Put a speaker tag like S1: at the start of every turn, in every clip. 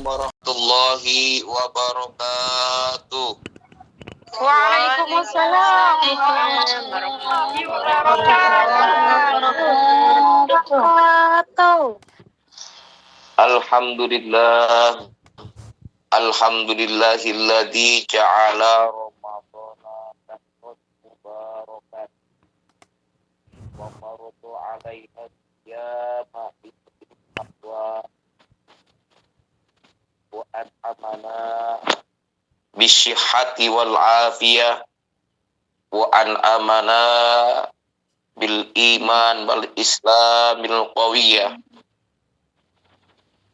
S1: warahmatullahi wabarakatuh.
S2: Waalaikumsalam warahmatullahi wabarakatuh.
S1: Alhamdulillahilladzi ja'ala ramadhana syahran mubarakan wa farada 'alaiha siyama taqwa wa an'amana bisyihhati wal afiyah wa an'amana bil iman wal islamil qawiyah.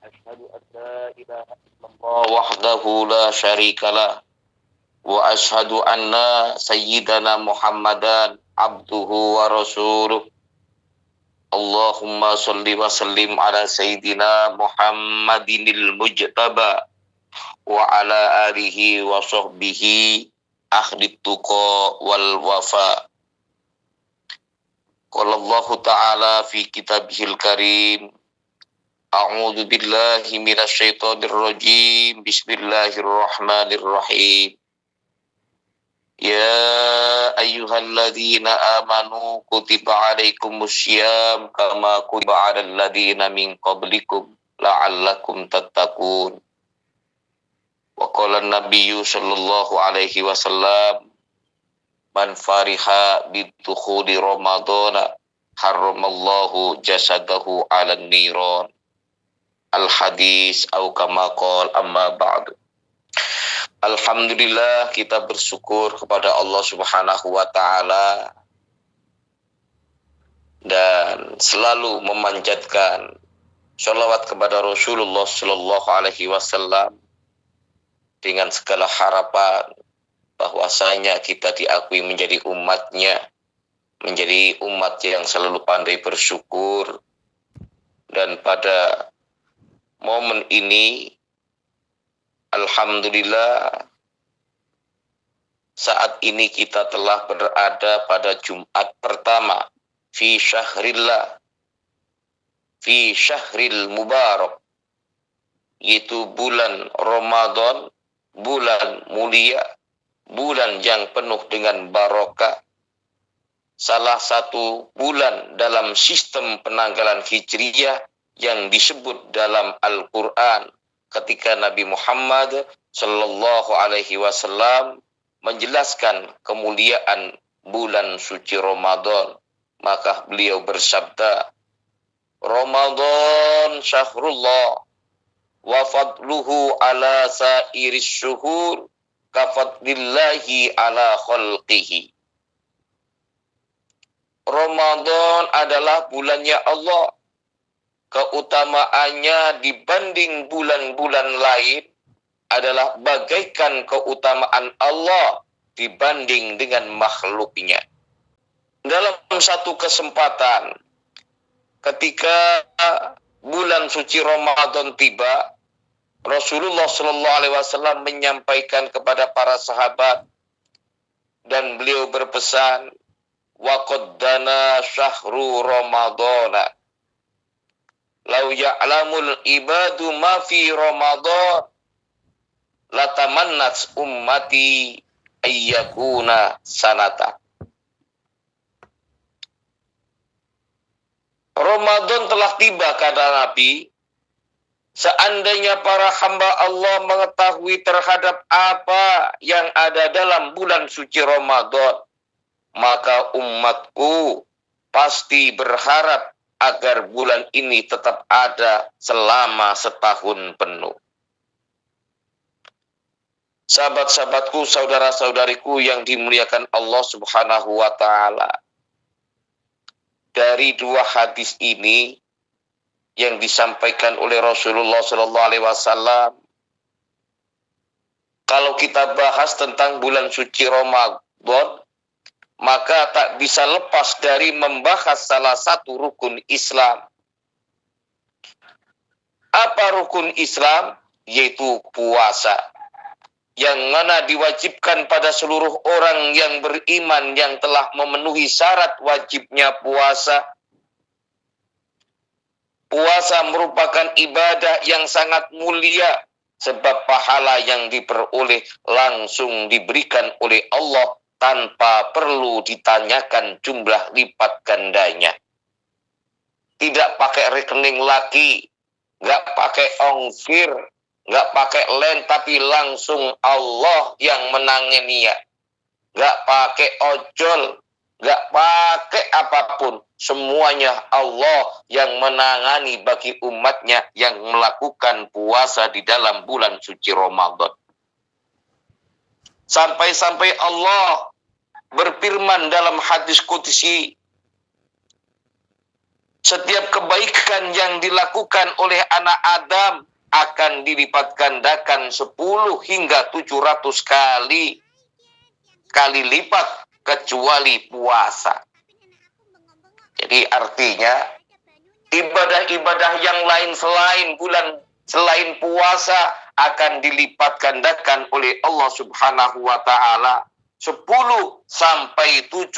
S1: Asyhadu an la ilaha illallah wahdahu la syarikalah wa asyhadu anna sayyidana Muhammadan abduhu wa rasuluh. Allahumma sholli wa sallim ala sayyidina Muhammadinil mujtaba wa ala alihi wa sahbihi ahli tuqa wal wafa. Qala Allah ta'ala fi kitabihil karim, a'udzu billahi minasyaitonir rajim, bismillahirrahmanirrahim. Ya ayyuhalladzina amanu kutiba alaikumussyiyam kama kutiba 'alal ladzina min qablikum la'allakum tattaqun. Wa qala an-nabiyyu sallallahu alaihi wasallam, man fariha bidukhuli ramadhana haramallahu jasadahu 'alan niran. Al-hadis au kama qala amma ba'du. Alhamdulillah, kita bersyukur kepada Allah Subhanahu wa taala dan selalu memanjatkan sholawat kepada Rasulullah sallallahu alaihi wasallam dengan segala harapan bahwasanya kita diakui menjadi umatnya, menjadi umat yang selalu pandai bersyukur. Dan pada momen ini, alhamdulillah, saat ini kita telah berada pada Jumat pertama fi syahrillah, fi syahril mubarak, yaitu bulan Ramadan, bulan mulia, bulan yang penuh dengan barokah. Salah satu bulan dalam sistem penanggalan Hijriyah yang disebut dalam Al-Quran ketika Nabi Muhammad sallallahu alaihi wasallam menjelaskan kemuliaan bulan suci Ramadan, maka beliau bersabda, Ramadan syahrullah wa fadluhu ala sairis syuhur kafadlillahi ala khalqihi. Ramadan adalah bulannya Allah. Keutamaannya dibanding bulan-bulan lain adalah bagaikan keutamaan Allah dibanding dengan makhluknya. Dalam satu kesempatan, ketika bulan suci Ramadan tiba, Rasulullah Shallallahu Alaihi Wasallam menyampaikan kepada para sahabat dan beliau berpesan, waqad dana syahru Ramadana. Lau ya'lamul ibadu ma fi Ramadan latamannat ummati ayyakuna sanata. Ramadan telah tiba, kata Nabi. Seandainya para hamba Allah mengetahui terhadap apa yang ada dalam bulan suci Ramadan, maka umatku pasti berharap agar bulan ini tetap ada selama setahun penuh. Sahabat-sahabatku, saudara-saudariku yang dimuliakan Allah Subhanahu wa taala. Dari dua hadis ini yang disampaikan oleh Rasulullah sallallahu alaihi wasallam, kalau kita bahas tentang bulan suci Ramadan, maka tak bisa lepas dari membahas salah satu rukun Islam. Apa rukun Islam? Yaitu puasa. Yang mana diwajibkan pada seluruh orang yang beriman yang telah memenuhi syarat wajibnya puasa. Puasa merupakan ibadah yang sangat mulia Sebab pahala yang diperoleh langsung diberikan oleh Allah tanpa perlu ditanyakan jumlah lipat gandanya. Tidak pakai rekening lagi, nggak pakai ongkir, nggak pakai lend, tapi langsung Allah yang menanganinya. Nggak pakai ojol, nggak pakai apapun. Semuanya Allah yang menangani bagi umatnya yang melakukan puasa di dalam bulan suci Ramadan. Sampai-sampai Allah berfirman dalam hadis qudsi, setiap kebaikan yang dilakukan oleh anak Adam akan dilipat gandakan 10 hingga 700 kali lipat kecuali puasa. Jadi artinya ibadah-ibadah yang lain selain puasa akan dilipat gandakan oleh Allah Subhanahu wa taala 10 sampai 700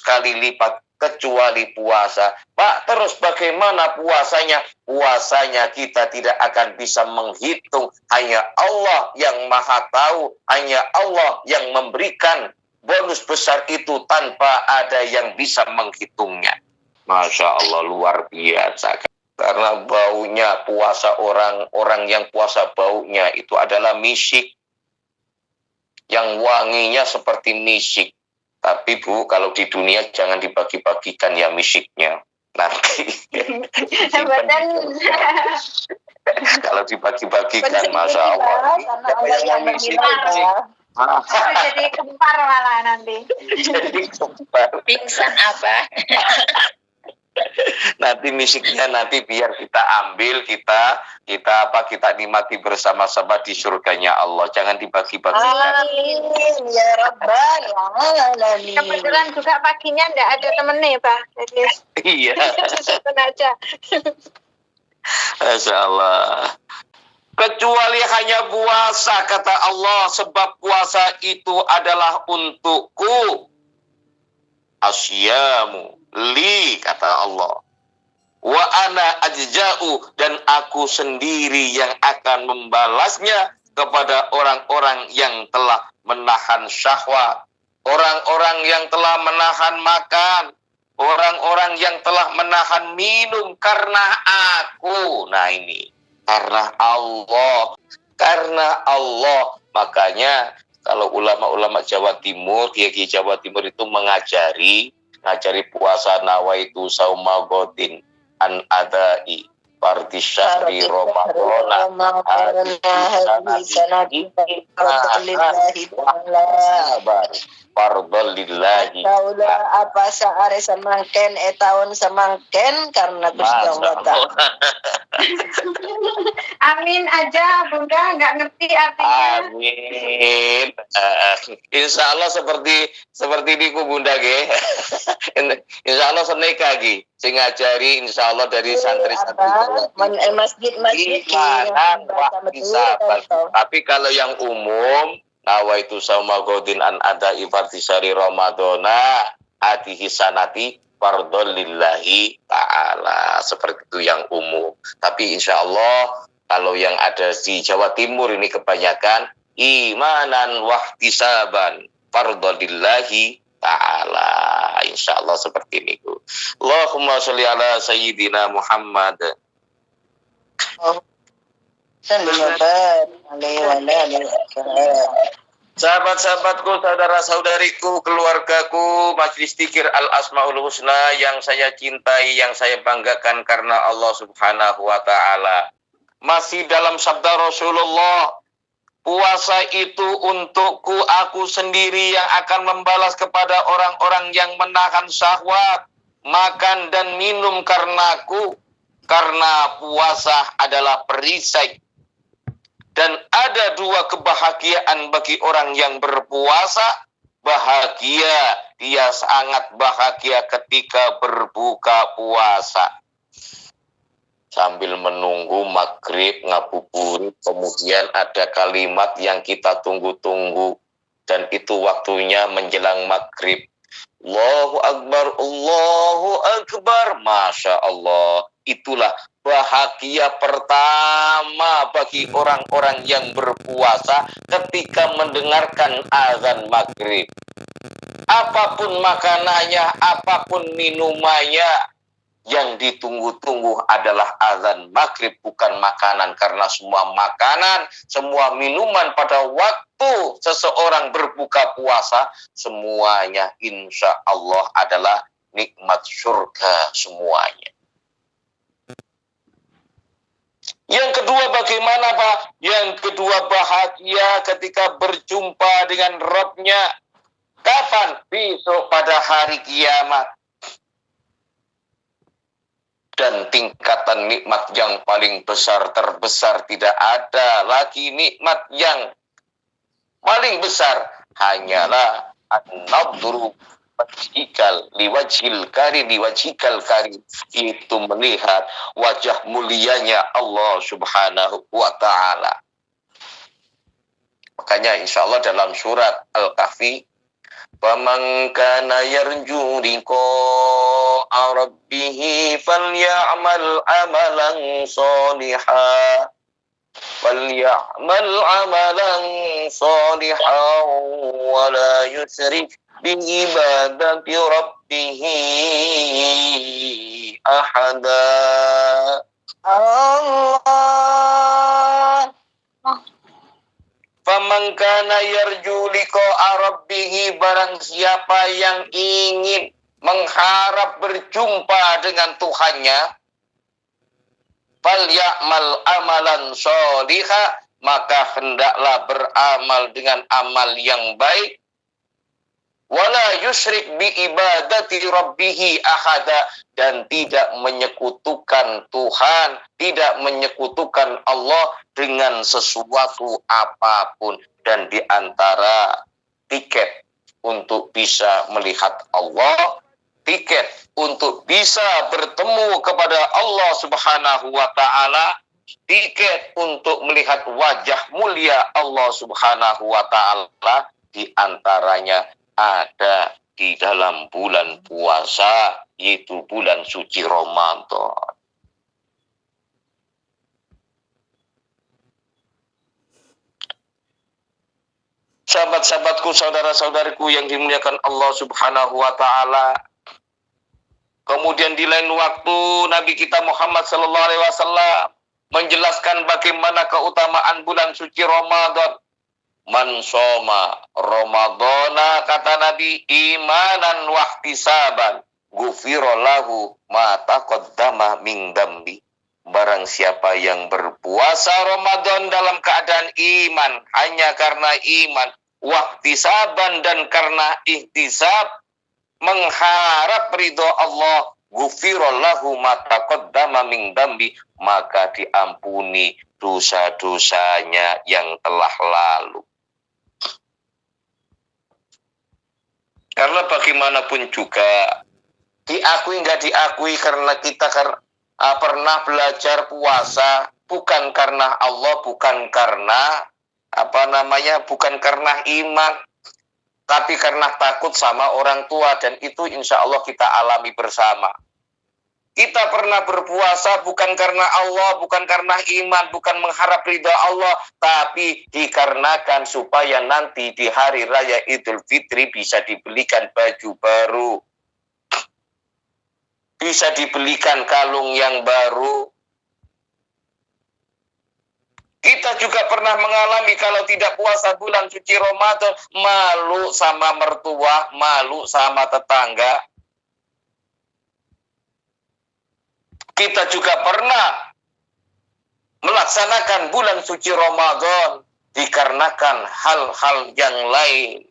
S1: kali lipat kecuali puasa. Pak, terus bagaimana puasanya? Puasanya kita tidak akan bisa menghitung. Hanya Allah yang maha tahu. Hanya Allah yang memberikan bonus besar itu tanpa ada yang bisa menghitungnya. Masya Allah, luar biasa. Karena baunya puasa orang yang puasa baunya itu adalah misik. Yang wanginya seperti misik. Tapi Bu, kalau di dunia jangan dibagi-bagikan ya misiknya. Nanti. Kalau dibagi-bagikan, Masya Allah.
S2: Allah yang misik. Jadi kempar malah nanti.
S1: Jadi kempar.
S2: Pingsan apa?
S1: Nanti misiknya nanti biar kita ambil, kita nikmati bersama-sama di surganya Allah. Jangan dibagi-bagikan.
S2: Amin ya rabbal alamin. Kebetulan juga paginya enggak ada temennya, Pak. Jadi
S1: Iya.
S2: susun aja.
S1: Masya Allah. Kecuali hanya puasa, kata Allah, sebab puasa itu adalah untukku. Asyamu li, kata Allah. Wa ana ajza'u, dan aku sendiri yang akan membalasnya kepada orang-orang yang telah menahan syahwat, orang-orang yang telah menahan makan, orang-orang yang telah menahan minum karena aku. Nah ini, karena Allah. Makanya kalau ulama-ulama Jawa Timur, kiai Jawa Timur itu ngajari puasa nawaitu sauma godin an adai fardi syahri Ramadan fardol lillahi
S3: apa saare semangken tahun semangken karena Gusti Allah.
S2: Amin aja, Bunda, nggak ngerti artinya.
S1: Amin. Insya Allah seperti niku Bunda ge. Insya Allah seneka ge. Sing ngajari insya Allah dari santri-santri masjid-masjid tapi kalau yang umum nawaitu sauma godin an ada ifartisari Ramadana atihi sanati fardhol lillahi ta'ala. Seperti itu yang umum. Tapi insya Allah kalau yang ada di Jawa Timur ini kebanyakan imanan wahtisaban fardhol lillahi ta'ala. Insya Allah seperti ini. Allahumma sholli ala sayyidina Muhammad. Sahabat-sahabatku, saudara-saudariku, keluargaku, Majelis Dzikir Al-Asmaul Husna yang saya cintai, yang saya banggakan karena Allah Subhanahu wa taala. Masih dalam sabda Rasulullah, puasa itu untukku, aku sendiri yang akan membalas kepada orang-orang yang menahan syahwat, makan dan minum karenaku. Karena puasa adalah perisai. Dan ada 2 kebahagiaan bagi orang yang berpuasa. Bahagia, dia sangat bahagia ketika berbuka puasa. Sambil menunggu maghrib, ngabuburit, kemudian ada kalimat yang kita tunggu-tunggu. Dan itu waktunya menjelang maghrib. Allahu Akbar, Allahu Akbar. Masya Allah. Itulah bahagia pertama bagi orang-orang yang berpuasa ketika mendengarkan azan maghrib. Apapun makanannya, apapun minumannya, yang ditunggu-tunggu adalah azan maghrib, bukan makanan. Karena semua makanan, semua minuman pada waktu seseorang berbuka puasa, semuanya insya Allah adalah nikmat surga semuanya. Yang kedua bagaimana Pak? Yang kedua bahagia ketika berjumpa dengan Rabb-Nya. Kapan? Besok pada hari kiamat. Dan tingkatan nikmat yang paling besar, terbesar, tidak ada lagi nikmat yang paling besar. Hanyalah an-nadru liwajhil karim, itu melihat wajah mulianya Allah Subhanahu wa ta'ala. Makanya insya Allah dalam surat Al-Kahfi, faman kana yarju liqa'a rabbih falya'mal amalan shalihan wa la yusrik bi'ibadati rabbih ahada.
S3: Allah.
S1: Faman kana yarju liqa'a rabbih, barang siapa yang ingin mengharap berjumpa dengan Tuhannya, falyamal amalan sholiha, maka hendaklah beramal dengan amal yang baik. Wala yusyrik bi ibadati rabbih ahada, dan tidak menyekutukan Tuhan, tidak menyekutukan Allah dengan sesuatu apapun. Dan di antara tiket untuk bisa melihat Allah, tiket untuk bisa bertemu kepada Allah Subhanahu wa ta'ala, tiket untuk melihat wajah mulia Allah Subhanahu wa ta'ala, di antaranya ada di dalam bulan puasa, yaitu bulan suci Ramadan. Sahabat-sahabatku, saudara-saudariku yang dimuliakan Allah Subhanahu wa ta'ala. Kemudian di lain waktu Nabi kita Muhammad sallallahu alaihi wasallam menjelaskan bagaimana keutamaan bulan suci Ramadan. Man soma Ramadana, kata Nabi, imanan wahtisaban, ghufira lahu ma taqaddama min dambi. Barang siapa yang berpuasa Ramadan dalam keadaan iman, hanya karena iman, wahtisaban, dan karena ihtisab, mengharap ridho Allah, ghufira lahu ma taqaddama min dambi, maka diampuni dosa-dosanya yang telah lalu. Karena bagaimanapun juga, diakui nggak diakui, karena kita pernah belajar puasa bukan karena Allah, bukan karena bukan karena iman, tapi karena takut sama orang tua, dan itu insya Allah kita alami bersama. Kita pernah berpuasa bukan karena Allah, bukan karena iman, bukan mengharap ridha Allah, tapi dikarenakan supaya nanti di hari raya Idul Fitri bisa dibelikan baju baru, bisa dibelikan kalung yang baru. Kita juga pernah mengalami kalau tidak puasa bulan suci Ramadan, malu sama mertua, malu sama tetangga. Kita juga pernah melaksanakan bulan suci Ramadan dikarenakan hal-hal yang lain.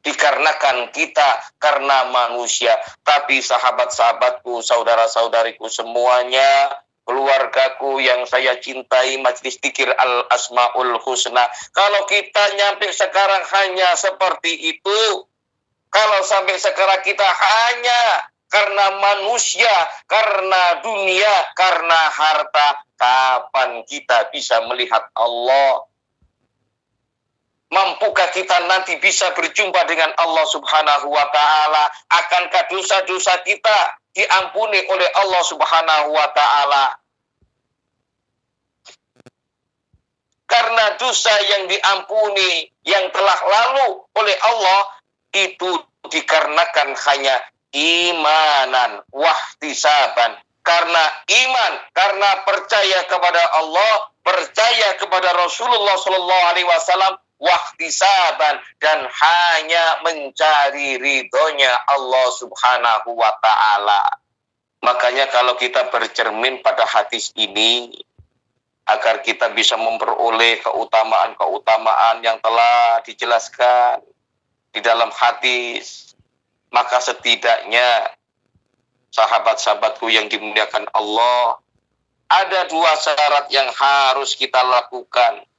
S1: Dikarenakan kita, karena manusia. Tapi sahabat-sahabatku, saudara-saudariku semuanya, keluargaku yang saya cintai, Majelis Dzikir Al-Asmaul Husna, kalau kita nyampe sekarang hanya seperti itu, kalau sampai sekarang kita hanya karena manusia, karena dunia, karena harta, kapan kita bisa melihat Allah? Mampukah kita nanti bisa berjumpa dengan Allah Subhanahu wa ta'ala? Akankah dosa-dosa kita diampuni oleh Allah Subhanahu wa ta'ala? karena dosa yang diampuni yang telah lalu oleh Allah itu dikarenakan hanya imanan wahtisaban, karena iman, karena percaya kepada Allah, percaya kepada Rasulullah Shallallahu Alaihi Wasallam, wahtisaban, dan hanya mencari ridhonya Allah Subhanahu Wa Taala. Makanya kalau kita bercermin pada hadis ini, agar kita bisa memperoleh keutamaan-keutamaan yang telah dijelaskan di dalam hadis, maka setidaknya sahabat-sahabatku yang dimuliakan Allah, ada 2 syarat yang harus kita lakukan.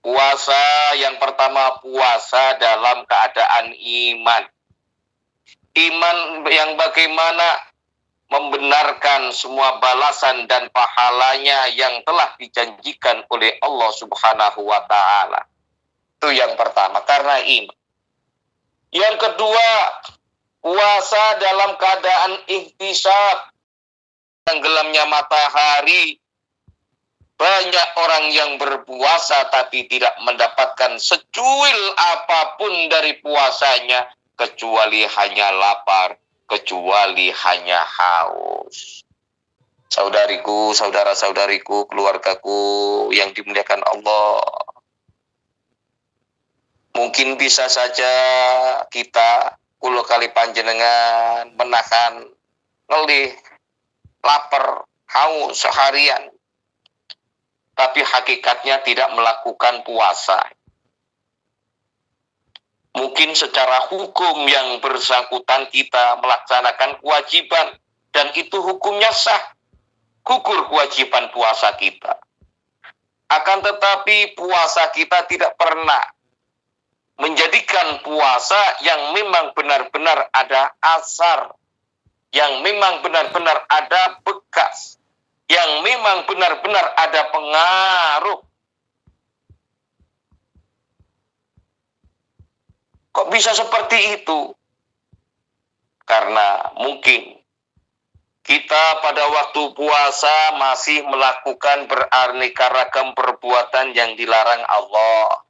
S1: Puasa yang pertama, puasa dalam keadaan iman. Iman yang bagaimana? Membenarkan semua balasan dan pahalanya yang telah dijanjikan oleh Allah Subhanahu wa Ta'ala. Itu yang pertama, karena iman. Yang kedua, puasa dalam keadaan ihtisab. Tenggelamnya matahari, banyak orang yang berpuasa tapi tidak mendapatkan secuil apapun dari puasanya, kecuali hanya lapar, kecuali hanya haus. Saudariku, saudara-saudariku, keluargaku yang dimuliakan Allah, mungkin bisa saja kita kulo kali panjenengan menahan ngelih, lapar, haus seharian, tapi hakikatnya tidak melakukan puasa. Mungkin secara hukum yang bersangkutan kita melaksanakan kewajiban, dan itu hukumnya sah, gugur kewajiban puasa kita. Akan tetapi puasa kita tidak pernah menjadikan puasa yang memang benar-benar ada asar, yang memang benar-benar ada bekas, yang memang benar-benar ada pengaruh. Kok bisa seperti itu? Karena mungkin kita pada waktu puasa masih melakukan beraneka ragam perbuatan yang dilarang Allah.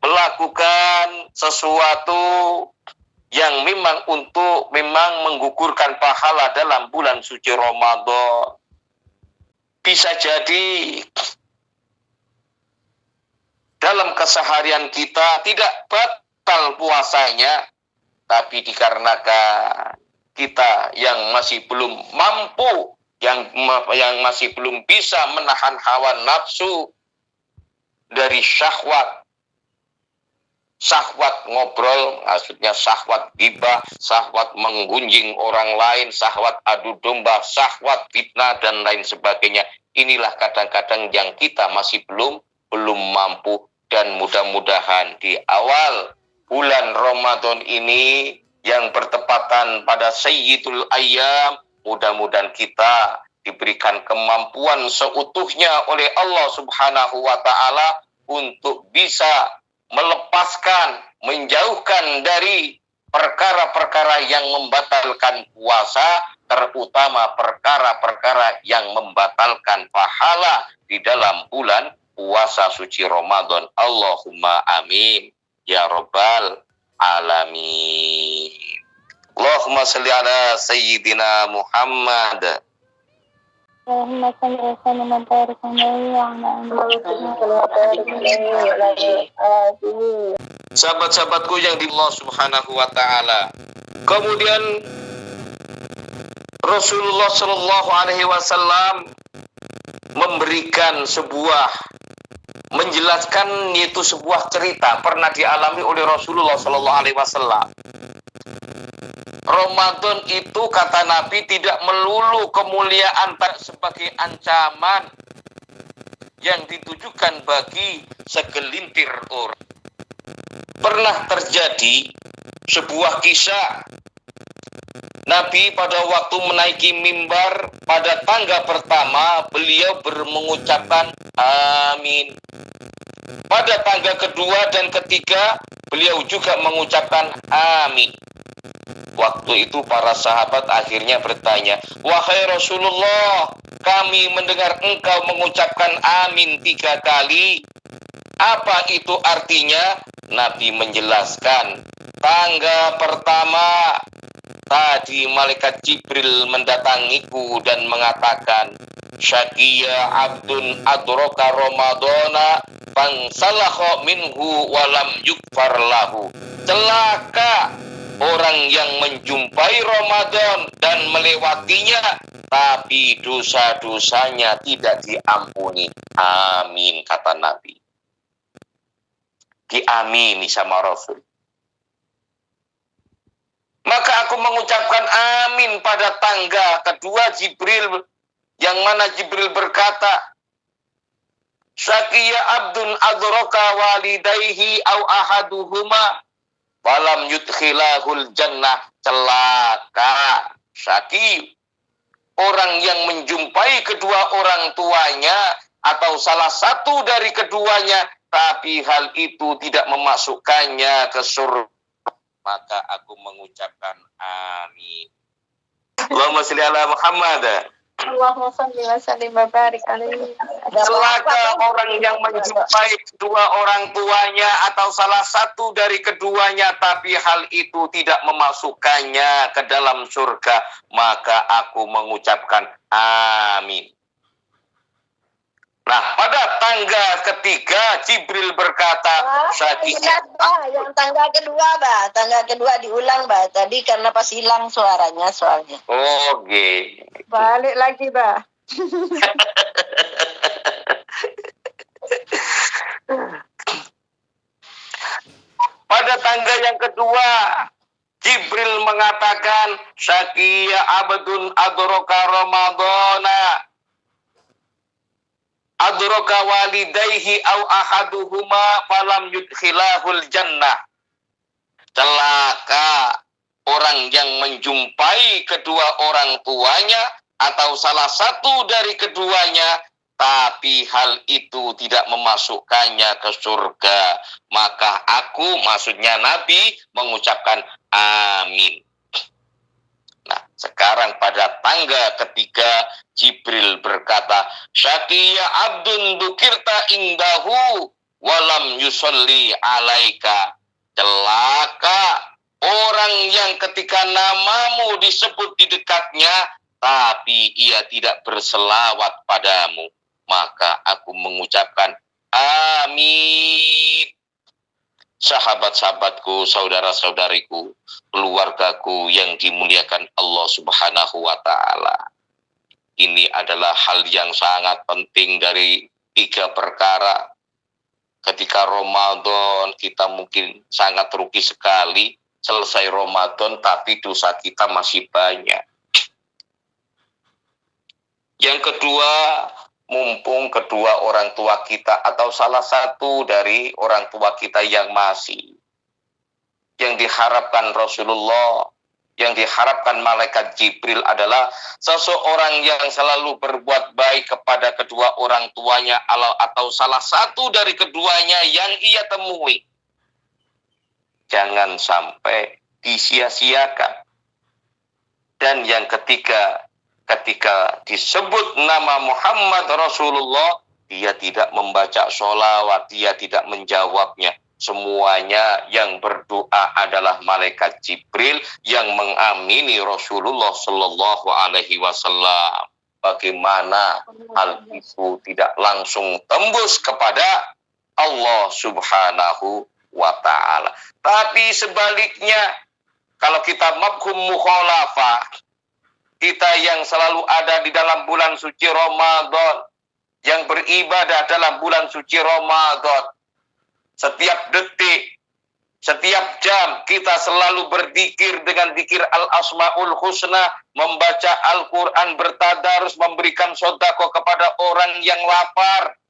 S1: Melakukan sesuatu yang memang menggugurkan pahala dalam bulan suci Ramadan. Bisa jadi dalam keseharian kita tidak batal puasanya, tapi dikarenakan kita yang masih belum mampu, yang masih belum bisa menahan hawa nafsu dari syahwat ngobrol, maksudnya syahwat ghibah, syahwat menggunjing orang lain, syahwat adu domba, syahwat fitnah, dan lain sebagainya. Inilah kadang-kadang yang kita masih belum mampu, dan mudah-mudahan di awal bulan Ramadan ini yang bertepatan pada Sayyidul Ayyam, mudah-mudahan kita diberikan kemampuan seutuhnya oleh Allah Subhanahu wa Ta'ala untuk bisa melepaskan, menjauhkan dari perkara-perkara yang membatalkan puasa, terutama perkara-perkara yang membatalkan pahala di dalam bulan puasa suci Ramadan. Allahumma amin ya rabbal alamin. Allahumma salli ala sayyidina Muhammad.
S2: Allahumma salli ala sayyidina Muhammad.
S1: Sahabat-sahabatku yang di Allah Subhanahu wa Ta'ala. Kemudian Rasulullah Shallallahu Alaihi Wasallam menjelaskan, yaitu sebuah cerita pernah dialami oleh Rasulullah Shallallahu Alaihi Wasallam. Ramadan itu, kata Nabi, tidak melulu kemuliaan sebagai ancaman yang ditujukan bagi segelintir orang. Pernah terjadi sebuah kisah. Nabi pada waktu menaiki mimbar pada tangga pertama, beliau mengucapkan amin. Pada tangga kedua dan ketiga, beliau juga mengucapkan amin. Waktu itu para sahabat akhirnya bertanya, "Wahai Rasulullah, kami mendengar engkau mengucapkan amin 3 kali. Apa itu artinya?" Nabi menjelaskan, tangga pertama tadi malaikat Jibril mendatangiku dan mengatakan, "Syaqiya abdun adroka Ramadana fansalakha minhu walam yukfar lahu." Celaka orang yang menjumpai Ramadan dan melewatinya, tapi dosa-dosanya tidak diampuni. Amin, kata Nabi. Diamini sama Rasul. Maka aku mengucapkan amin pada tangga kedua Jibril, yang mana Jibril berkata, "Syaqiya abdun adroka walidayhi au ahaduhuma walam yudkhilahul jannah." Celaka, syaqi, orang yang menjumpai kedua orang tuanya atau salah satu dari keduanya, tapi hal itu tidak memasukkannya ke surga. Maka aku mengucapkan amin. Allahumma sholli ala Muhammad.
S2: Allahumma shalli wa sallim wa barik alaihi.
S1: Celaka orang yang menjumpai kedua orang tuanya atau salah satu dari keduanya, tapi hal itu tidak memasukkannya ke dalam surga. Maka aku mengucapkan amin. Nah, pada tangga ketiga Jibril berkata,
S3: yang tangga kedua, Bah. Tangga kedua diulang, Bah. Tadi karena pas hilang suaranya soalnya.
S1: Oke.
S2: Balik lagi, Bah.
S1: Pada tangga yang kedua, Jibril mengatakan, "Syaqiya abdun adroka Ramadana adroka walidayhi au ahaduhuma falam yudkhilahul jannah." Celaka orang yang menjumpai kedua orang tuanya atau salah satu dari keduanya, tapi hal itu tidak memasukkannya ke surga. Maka aku, maksudnya Nabi, mengucapkan amin. Nah, sekarang pada tangga ketiga Jibril berkata, "Syaqiya abdun dukirta indahu walam yusolli alaika." Celaka orang yang ketika namamu disebut di dekatnya, tapi ia tidak berselawat padamu. Maka aku mengucapkan amin. Sahabat-sahabatku, saudara-saudariku, keluargaku yang dimuliakan Allah Subhanahu wa Ta'ala. Ini adalah hal yang sangat penting dari 3 perkara. Ketika Ramadan, kita mungkin sangat rugi sekali. Selesai Ramadan, tapi dosa kita masih banyak. Yang kedua, mumpung kedua orang tua kita atau salah satu dari orang tua kita yang masih, yang diharapkan Rasulullah, yang diharapkan malaikat Jibril adalah seseorang yang selalu berbuat baik kepada kedua orang tuanya atau salah satu dari keduanya yang ia temui. Jangan sampai disia-siakan. Dan yang ketiga, ketika disebut nama Muhammad Rasulullah, dia tidak membaca sholawat, dia tidak menjawabnya. Semuanya yang berdoa adalah malaikat Jibril yang mengamini Rasulullah Shallallahu Alaihi Wasallam. Bagaimana hal itu tidak langsung tembus kepada Allah Subhanahu wa Ta'ala. Tapi sebaliknya, kalau kita mafhum mukhalafah, kita yang selalu ada di dalam bulan suci Ramadan, yang beribadah dalam bulan suci Ramadan, setiap detik, setiap jam kita selalu berzikir dengan zikir Al-Asmaul Husna, membaca Al-Quran, bertadarus, memberikan sedekah kepada orang yang lapar.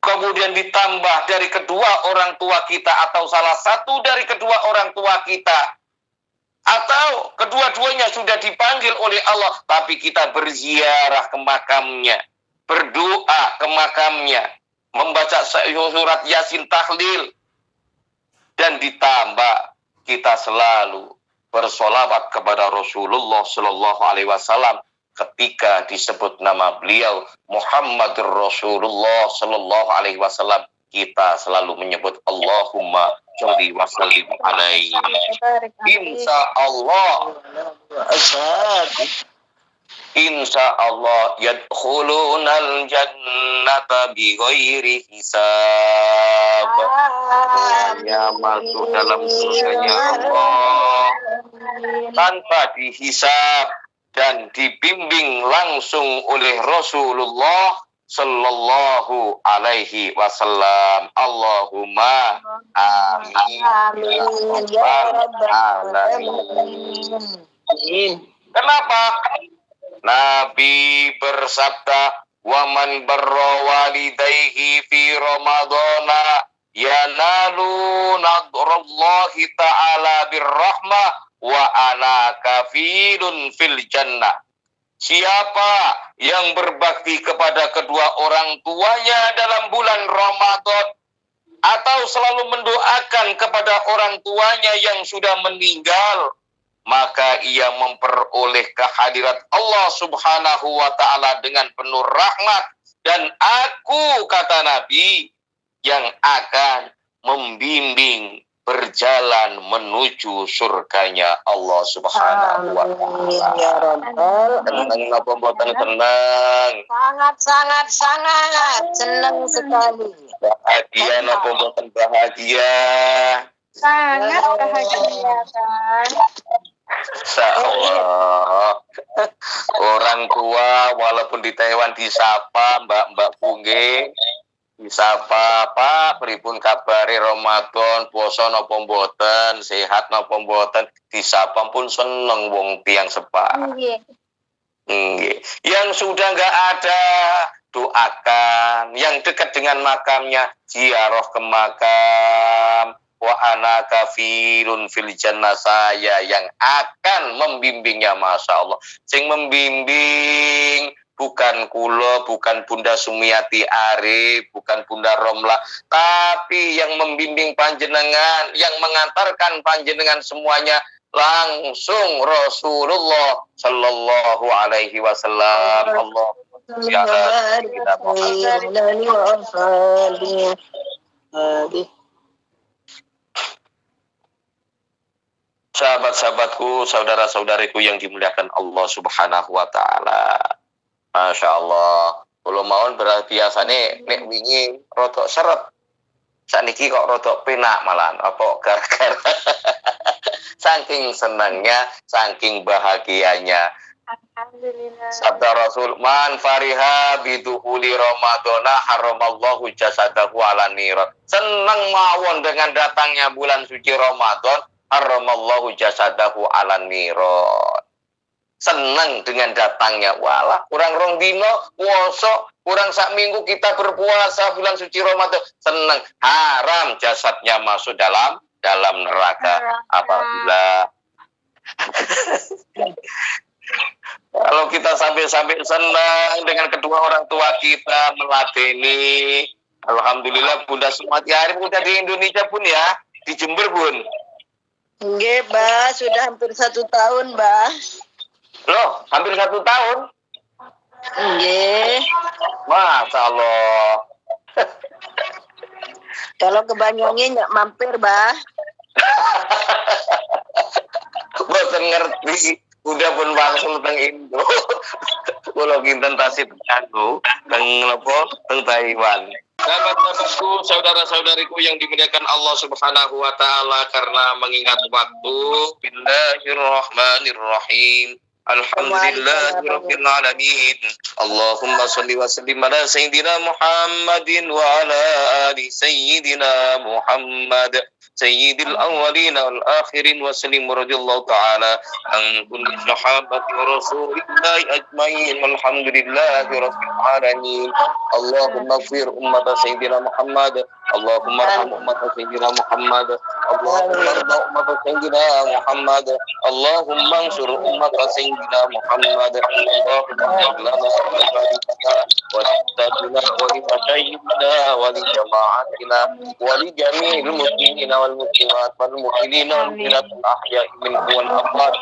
S1: Kemudian ditambah dari kedua orang tua kita atau salah satu dari kedua orang tua kita, atau kedua-duanya sudah dipanggil oleh Allah, tapi kita berziarah ke makamnya, berdoa ke makamnya, membaca surat Yasin tahlil, dan ditambah kita selalu bersolawat kepada Rasulullah Sallallahu Alaihi Wasallam ketika disebut nama beliau Muhammadur Rasulullah Sallallahu Alaihi Wasallam, kita selalu menyebut Allahumma sholli wa sallim alaihi. Insya Allah yadkhulunal jannata bighairi hisab. Semuanya masuk dalam surganya Allah tanpa dihisab dan dibimbing langsung oleh Rasulullah Sallallahu Alaihi Wasallam. Allahumma amin. Ya Rabbal Alamin. Kenapa? Nabi bersabda, "Waman barra walidayhi fi Ramadana yanalu nadrallahi ta'ala birrahmah wa ana kafilun fil jannah." Siapa yang berbakti kepada kedua orang tuanya dalam bulan Ramadan atau selalu mendoakan kepada orang tuanya yang sudah meninggal, maka ia memperoleh kehadirat Allah Subhanahu wa ta'ala dengan penuh rahmat. Dan aku, kata Nabi, yang akan membimbing berjalan menuju surganya Allah Subhanahu wa ta'ala.
S3: Ya Rabbal
S1: Tenang apa mboten tenang.
S3: sangat senang sekali.
S1: Bahagia apa mboten bahagia.
S2: Sangat bahagia, Kang.
S1: Insya Allah. Orang tua walaupun di Taiwan disapa Mbak Pungge, disapa Pak, pripun kabare Ramadan, puasa napa mboten, sehat napa mboten, disapa pun seneng wong tiyang sepak. Nggih. Yang sudah enggak ada, doakan. Yang dekat dengan makamnya, ziarah ke makam. Wa ana kafirun fil jannah, saya yang akan membimbingnya. Masya Allah. Sing membimbing bukan kula, bukan Bunda Sumiati Arif, bukan Bunda Romla, tapi yang membimbing panjenengan, yang mengantarkan panjenengan semuanya langsung Rasulullah Sallallahu Alaihi Wasallam. Allah ya sahabat-sahabatku, saudara-saudariku yang dimuliakan Allah Subhanahu wa ta'ala. Masya Allah. Kalau mawon berarti biasanya nek wingi rotok seret. Saniki kok rotok penak malan. Apa gara-gara saking senangnya, saking bahagianya.
S2: Alhamdulillah.
S1: Sabda Rasul, "Man fariha biduhuli Ramadana haramallahu jasadahu ala nirat." Senang mawon dengan datangnya bulan suci Ramadan, haramallahu jasadahu ala nirat. Senang dengan datangnya. Walah, kurang rong dino puasa, kurang sak minggu kita berpuasa bulan suci Ramadan. Senang, haram jasadnya masuk dalam neraka. Apabila kalau kita sampai senang dengan kedua orang tua kita meladeni, alhamdulillah Bunda Sumiati Arif udah di Indonesia pun ya, di Jember pun.
S3: Nggih, Mbah, sudah hampir 1 tahun, Mbah.
S1: Loh, hampir 1 tahun?
S3: Nggih.
S1: Masya Allah.
S3: Kalau ke Banyuwangi nggak mampir, Mbah.
S1: Bosan ngerti. Udah pun langsung teng Indo. Kalau kinten tasih tenganggu, teng Taiwan. Sahabat-sahabatku, saudara-saudariku yang dimuliakan Allah Subhanahu wa ta'ala, karena mengingat waktu, Bismillahirrahmanirrahim. Alhamdulillahirabbil alamin. Allahumma shalli wa sallim ala sayyidina Muhammadin wa ala ali sayyidina Muhammad sayyidil awwalin wal akhirin wa sallim radhiyallahu ta'ala an kulli sahabati rasulillahi ajmain. Alhamdulillahi rabbil alamin. Allahumma ighfir ummat sayyidina Muhammad. Allahumma arham ummat sayyidina Muhammad. Allahumma arham ummat sayyidina Muhammad. Allahumma ansur ummat sayyidina Muhammad. Allahumma lana ولأولادنا ولمشايخنا ولجماعتنا ولجميع المسلمين والمسلمات والمؤمنين والمؤمنات الأحياء منهم والأموات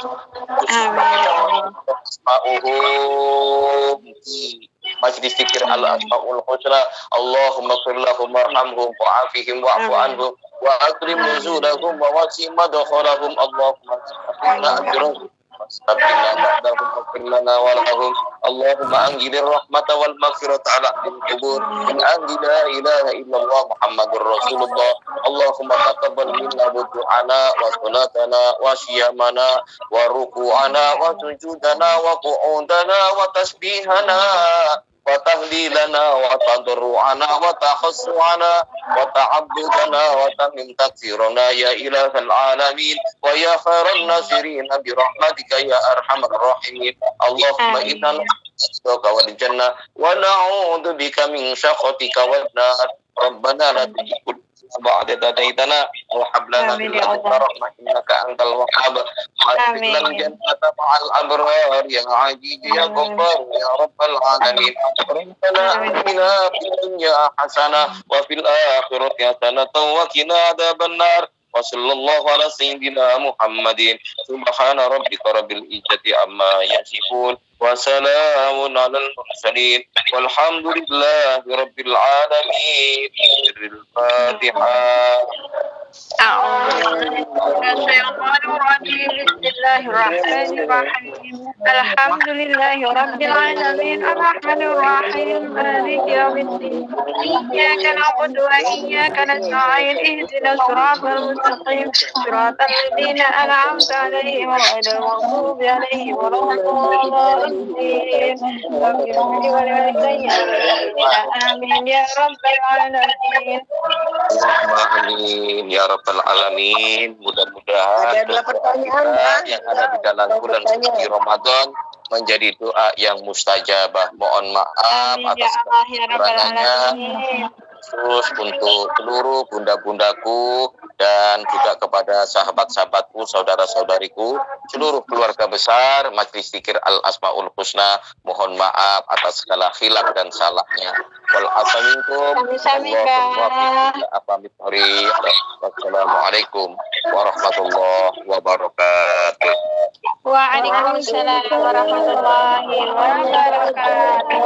S1: أسماؤهم Majlis Zikir Al-Asmaul Husna. Allahumma fir lahum warhamhum wa'afihim wa'fu anhum wa akrim nuzulahum wa wasi' madkhalahum. Allahumma atina ajrahum wastabina ba'dahum waghfir lana wa lahum. Allahumma anjilir rahmata wal maghfirata ala ahli kubur min andi la ilaha illallah Muhammadur Rasulullah. Allahumma taqabbal minna du'ana wa salatana wa siyamana wa ruku'ana wa sujudana wa qu'udana wa tasbihana wa tahlilana wa tadarru'ana wa takhassu'ana wa ta'abbudana wa tamim takfirana ya ilahal alamin wa ya khairan nasirin bi rahmatika ya arhamar rahimin. Allahumma inna nas'aluka wal jannah wa na'udzu bika min syakhatika wan nar. Rabbana la tuzigh ba'da idh hadaytana wa hab lana min ladunka rahmah innaka antal wahhab. Adkhilna al-jannata ma'al abrar ya aziz ya ghaffar ya rabbal alamin. Rabbana atina fid dunya hasanah wa fil akhirati hasanah wa qina adzabannar. Wa sallallahu ala sayyidina Muhammadin subhana rabbika rabbil izzati amma yasifun wa salamun alal mursalin walhamdulillahi rabbil alamin. Al-Fatihah.
S2: Bismillahirrahmanirrahim. Alhamdulillahi rabbil alamin arrahmanir rahim maliki yaumiddin. Iyyaka na'budu wa iyyaka nasta'in ihdinas siratal mustaqim siratal ladzina an'amta 'alaihim ghairil maghdubi 'alaihim waladdallin. Amin ya rabbal alamin.
S1: Amin ya rabbal alamin. Mudah-mudahan doa kita yang ada di dalam bulan suci Ramadan menjadi doa yang mustajabah. Mohon maaf atas kekurangannya, khusus untuk seluruh bunda-bundaku dan juga kepada sahabat-sahabatku, saudara-saudariku, seluruh keluarga besar Majlis Zikir Al-Asmaul Husna. Mohon maaf atas segala khilaf dan salahnya. Wassalamualaikum warahmatullahi wabarakatuh.
S2: Waalaikumsalam warahmatullahi wabarakatuh.